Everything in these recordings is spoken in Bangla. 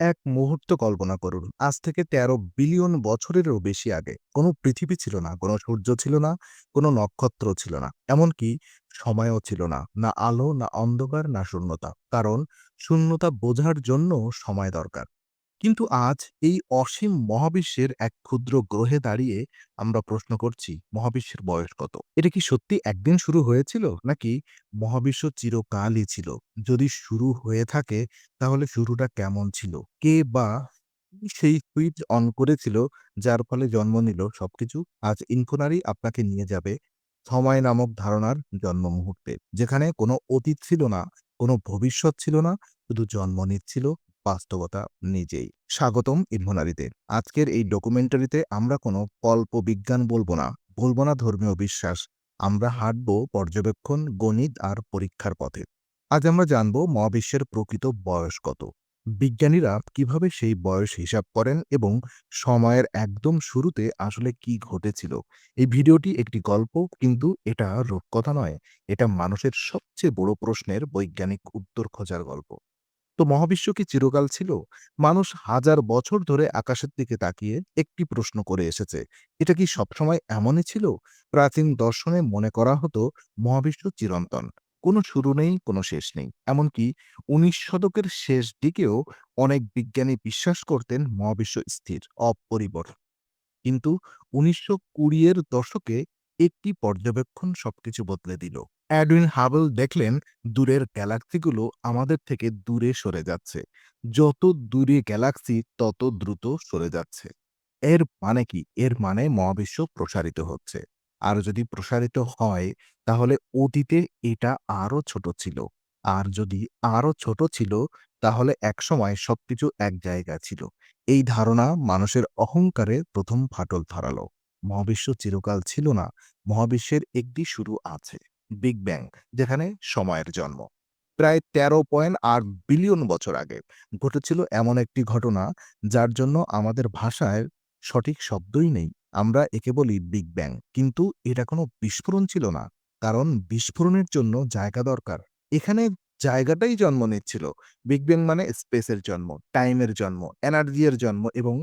এক মুহূর্ত কল্পনা করুন, আজ থেকে ১৩ বিলিয়ন বছরেরও বেশি আগে কোনো পৃথিবী ছিল না, কোনো সূর্য ছিল না, কোনো নক্ষত্র ছিল না। এমনকি সময়ও ছিল না। না আলো, না অন্ধকার, না শূন্যতা। কারণ শূন্যতা বোঝার জন্য সময় দরকার। কিন্তু আজ এই অসীম মহাবিশ্বের এক ক্ষুদ্র গ্রহে দাঁড়িয়ে আমরা প্রশ্ন করছি, মহাবিশ্বের বয়স কত? এটা কি সত্যি একদিন শুরু হয়েছিল? নাকি মহাবিশ্ব চিরকালই ছিল? যদি শুরু হয়ে থাকে, তাহলে শুরুটা কেমন ছিল? কে বা কি সেই সুইচ অন করেছিল যার ফলে জন্ম নিল সবকিছু? আজ ইনফোনারি আপনাকে নিয়ে যাবে সময় নামক ধারণার জন্ম মুহূর্তে, যেখানে কোনো অতীত ছিল না, কোনো ভবিষ্যৎ ছিল না, শুধু জন্ম নিচ্ছিল বাস্তবতা নিজেই। স্বাগতম ইনফোনারিতে। আজকের এই ডকুমেন্টারিতে আমরা কোনো কল্প বিজ্ঞান বলবো না ধর্মীয় বিশ্বাস। আমরা হাঁটবো পর্যবেক্ষণ, গণিত আর পরীক্ষার পথে। আজ আমরা জানব মহাবিশ্বের প্রকৃত বয়স কত, বিজ্ঞানীরা কিভাবে সেই বয়স হিসাব করেন এবং সময়ের একদম শুরুতে আসলে কি ঘটেছিল। এই ভিডিওটি একটি গল্প, কিন্তু এটা রূপকথা নয়। এটা মানুষের সবচেয়ে বড় প্রশ্নের বৈজ্ঞানিক উত্তর খোঁজার গল্প। তো মহাবিশ্ব কি চিরকাল ছিল? মানুষ হাজার বছর ধরে আকাশের দিকে তাকিয়ে একটি প্রশ্ন করে এসেছে, এটা কি সবসময় এমনই ছিল? প্রাচীন দর্শনে মনে করা হতো মহাবিশ্ব চিরন্তন, কোনো শুরু নেই, কোনো শেষ নেই। এমনকি ১৯ শতকের শেষ দিকেও অনেক বিজ্ঞানী বিশ্বাস করতেন মহাবিশ্ব স্থির, অপরিবর। কিন্তু ১৯২০ এর দশকে একটি পর্যবেক্ষণ সবকিছু বদলে দিল। এডউইন হাবল দেখলেন দূরের গ্যালাক্সিগুলো আমাদের থেকে দূরে সরে যাচ্ছে। যত দূরে গ্যালাক্সি, তত দ্রুত সরে যাচ্ছে। এর মানে কি? এর মানে মহাবিশ্ব প্রসারিত হচ্ছে। আর যদি প্রসারিত হয়, তাহলে অতীতে এটা আরো ছোট ছিল। আর যদি আরো ছোট ছিল, তাহলে একসময় সবকিছু এক জায়গায় ছিল। এই ধারণা মানুষের অহংকারে প্রথম ফাটল ধরালো। মহাবিশ্ব চিরকাল ছিল না, মহাবিশ্বের একটি শুরু আছে, বিগ ব্যাং, যেখানে সময়ের জন্ম। প্রায় ১৩.৮ বিলিয়ন বছর আগে ঘটেছিল এমন একটি ঘটনা যার জন্য আমাদের ভাষায় সঠিক শব্দই নেই। আমরা একে বলি বিগ ব্যাং। কিন্তু এটা কোনো বিস্ফোরণ ছিল না। কারণ বিস্ফোরণের জন্য জায়গা দরকার। এখানে জায়গাটাই জন্ম নিচ্ছিল। বিগ ব্যাং মানে স্পেসের জন্ম, টাইমের জন্ম, এনার্জি এর জন্ম এবং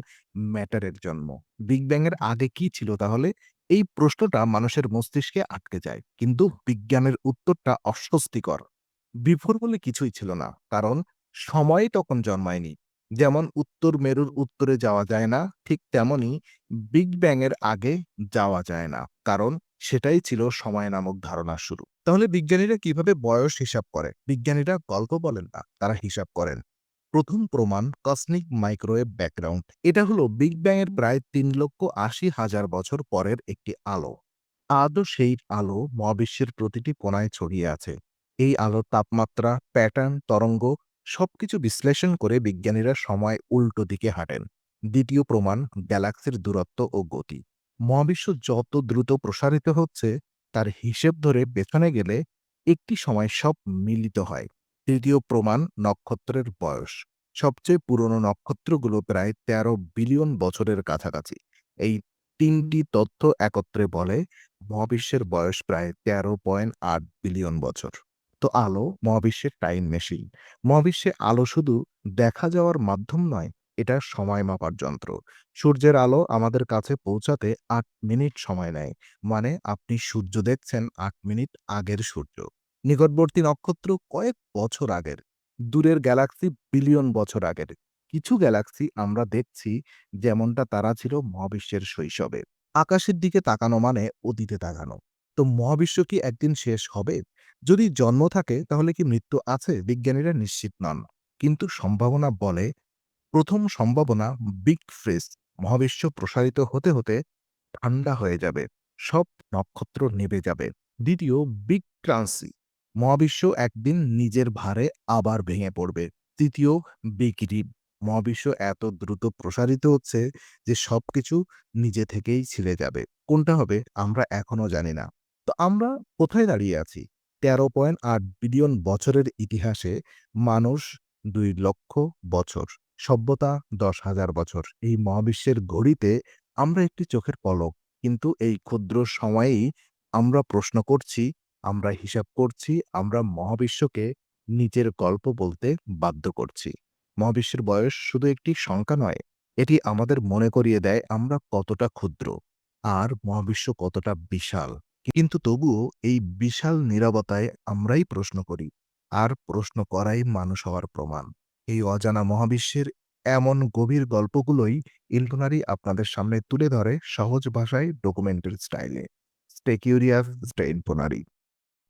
ম্যাটারের জন্ম। বিগ ব্যাং এর আগে কি ছিল তাহলে? এই প্রশ্নটা মানুষের মস্তিষ্কে আটকে যায়। কিন্তু বিজ্ঞানের উত্তরটা অস্বস্তিকর। বিফোর বলে কিছুই ছিল না। কারণ সময় তখন জন্মায়নি। যেমন উত্তর মেরুর উত্তরে যাওয়া যায় না, ঠিক তেমনি বিগ ব্যাং এর আগে যাওয়া যায় না। কারণ সেটাই ছিল সময় নামক ধারণার শুরু। তাহলে বিজ্ঞানীরা কিভাবে বয়স হিসাব করে? বিজ্ঞানীরা গল্প বলেন না, তারা হিসাব করেন। প্রথম প্রমাণ কসমিক মাইক্রোওয়েভ ব্যাকগ্রাউন্ড। এটা হলো বিগ ব্যাং এর প্রায় ৩,৮০,০০০ বছর পরের একটি আলো। আজও সেই আলো মহাবিশ্বের প্রতিটি কোণায় ছড়িয়ে আছে। এই আলোর তাপমাত্রা, প্যাটার্ন, তরঙ্গ সবকিছু বিশ্লেষণ করে বিজ্ঞানীরা সময় উল্টো দিকে হাঁটেন। দ্বিতীয় প্রমাণ গ্যালাক্সির দূরত্ব ও গতি। মহাবিশ্ব যত দ্রুত প্রসারিত হচ্ছে, তার হিসেব ধরে পেছনে গেলে একটি সময় সব মিলিত হয়। তৃতীয় প্রমাণ নক্ষত্রের বয়স। সবচেয়ে পুরনো নক্ষত্রগুলো প্রায় ১৩ বিলিয়ন বছরের কাছাকাছি। এই ৩টি তথ্য একত্রে বলে মহাবিশ্বের বয়স প্রায় ১৩.৮ বিলিয়ন বছর। তো আলো মহাবিশ্বের টাইম মেশিন। মহাবিশ্বে আলো শুধু দেখা যাওয়ার মাধ্যম নয়, এটা সময় মাপার যন্ত্র। সূর্যের আলো আমাদের কাছে পৌঁছাতে ৮ মিনিট সময় নেয়। মানে আপনি সূর্য দেখছেন ৮ মিনিট আগের সূর্য। নিকটবর্তী নক্ষত্র কয়েক বছর আগের। দূরের গ্যালাক্সি বিলিয়ন বছর আগের। কিছু গ্যালাক্সি আমরা দেখছি যেমনটা তারা ছিল মহাবিশ্বের শৈশবে। আকাশের দিকে তাকানো মানে অতীতে তাকানো। তো মহাবিশ্ব কি একদিন শেষ হবে? যদি জন্ম থাকে, তাহলে কি মৃত্যু আছে? বিজ্ঞানীরা নিশ্চিত নন। কিন্তু সম্ভাবনা বলে, প্রথম সম্ভাবনা বিগ ফ্রিজ। মহাবিশ্ব প্রসারিত হতে হতে ঠান্ডা হয়ে যাবে। সব নক্ষত্র নেবে যাবে। দ্বিতীয় বিগ ক্রান্সি। মহাবিশ্ব একদিন নিজের ভারে আবার ভেঙে পড়বে। তৃতীয় বিগ রিপ। মহাবিশ্ব এত দ্রুত প্রসারিত হচ্ছে যে সবকিছু নিজে থেকেই ছিঁড়ে যাবে। কোনটা হবে আমরা এখনো জানি না। তো আমরা কোথায় দাঁড়িয়ে আছি? ১৩.৮ বিলিয়ন বছরের ইতিহাসে মানুষ ২,০০,০০০ বছর, সভ্যতা ১০,০০০ বছর। এই মহাবিশ্বের ঘড়িতে আমরা একটি চোখের পলক। কিন্তু এই ক্ষুদ্র সময়েই আমরা প্রশ্ন করছি, আমরা হিসাব করছি, আমরা মহাবিশ্বকে নিজের গল্প বলতে বাধ্য করছি। মহাবিশ্বের বয়স শুধু একটি সংখ্যা নয়, এটি আমাদের মনে করিয়ে দেয় আমরা কতটা ক্ষুদ্র আর মহাবিশ্ব কতটা বিশাল। কিন্তু তবুও এই বিশাল নীরবতায় আমরাই প্রশ্ন করি, আর প্রশ্ন করাই মানুষ হওয়ার প্রমাণ। এই অজানা মহাবিশ্বের এমন গভীর গল্পগুলোই ইলটুনারি আপনাদের সামনে তুলে ধরে সহজ ভাষায় ডকুমেন্টারি স্টাইলে। Stay curious, stay ইনফোনারি।